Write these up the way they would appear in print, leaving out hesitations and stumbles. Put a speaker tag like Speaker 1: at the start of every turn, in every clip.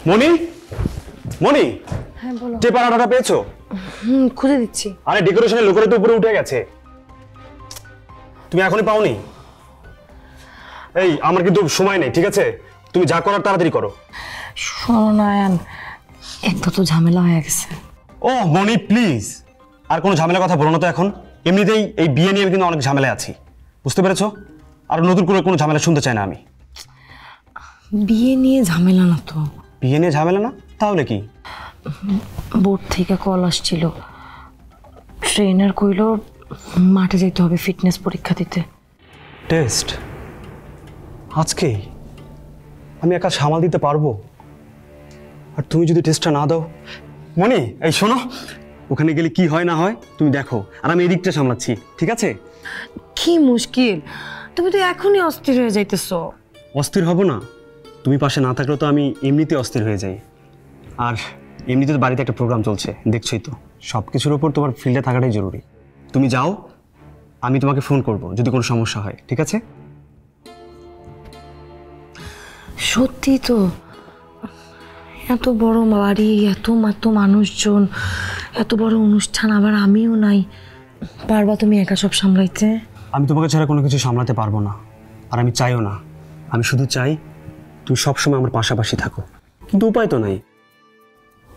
Speaker 1: মনি, মনি,
Speaker 2: হ্যাঁ বলো।
Speaker 1: যে পাড়াটা পেয়েছো?
Speaker 2: খুঁজে দিচ্ছি।
Speaker 1: আরে ডেকোরেশনের লোকেরা তো উপরে উঠে গেছে, তুমি এখনই পাওনি? এই আমার কিন্তু সময় নেই, ঠিক আছে? তুমি যা করার তাড়াতাড়ি করো।
Speaker 2: শোনো নয়ন, একটা তো ঝামেলা হয়ে গেছে।
Speaker 1: ও মনি প্লিজ, আর কোনো ঝামেলার কথা বলো না তো এখন। এমনিতেই এই বিয়ে নিয়ে কিন্তু অনেক ঝামেলায় আছি, বুঝতে পেরেছো? আর নতুন করে কোনো ঝামেলা শুনতে চাই না আমি।
Speaker 2: বিয়ে নিয়ে ঝামেলা না তো।
Speaker 1: বিয়ে নিয়ে ঝামেলা না? তাহলে কি?
Speaker 2: বোর্ড থেকে কল আসছিল, ট্রেনার কইলো মাঠে যেতে হবে ফিটনেস পরীক্ষা দিতে।
Speaker 1: টেস্ট আজকেই? আমি একা সামাল দিতে পারবো? আর তুমি যদি টেস্টটা না দাও? মনি এই শোনো, ওখানে গেলে কি হয় না হয় তুমি দেখো, আর আমি এদিকটা সামলাচ্ছি, ঠিক আছে?
Speaker 2: কি মুশকিল, তুমি তো এখনই অস্থির হয়ে যাইতেছো।
Speaker 1: অস্থির হব না? তুমি পাশে না থাকলেও তো আমি এমনিতে অস্থির হয়ে যাই। আর এমনিতে তো বাড়িতে একটা প্রোগ্রাম চলছে, দেখছোই তো। সব কিছুর উপর তোমার ফিল্ডে থাকাটাই জরুরি। তুমি যাও, আমি তোমাকে ফোন করব যদি কোনো সমস্যা হয়, ঠিক আছে?
Speaker 2: সত্যি তো, এত বড় বাড়ি, এত মানুষজন, এত বড় অনুষ্ঠান, আবার আমিও নাই। পারবা তুমি একা সব সামলাইতে?
Speaker 1: আমি তোমাকে ছাড়া কোনো কিছু সামলাতে পারবো না, আর আমি চাইও না। আমি শুধু চাই তুমি সবসময় আমার পাশাপাশি থাকো, কিন্তু উপায় তো নাই।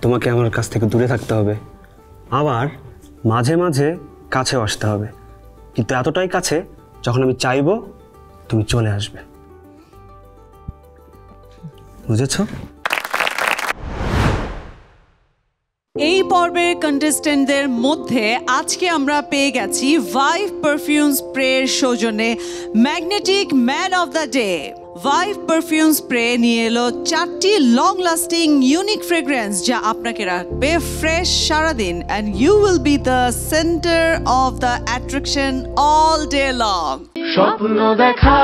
Speaker 1: তোমাকে আমার কাছ থেকে দূরে থাকতে হবে, আবার মাঝে মাঝে কাছেও আসতে হবে, কিন্তু এতটাই কাছে যখন আমি চাইবো তুমি চলে আসবে, বুঝেছো?
Speaker 3: এই পর্বের কন্টেস্টেন্টদের মধ্যে আজকে আমরা পেয়ে গেছি ভাইভ পারফিউম স্প্রের সৌজন্যে magnetic man of the day. Vive perfume spray নিয়ে এলো 4টি লং লাস্টিং ইউনিক ফ্রেগ্রেন্স যা আপনাকে রাখবে ফ্রেশ সারাদিন, and you will be the centre of the attraction all day long.
Speaker 4: স্বপ্ন দেখা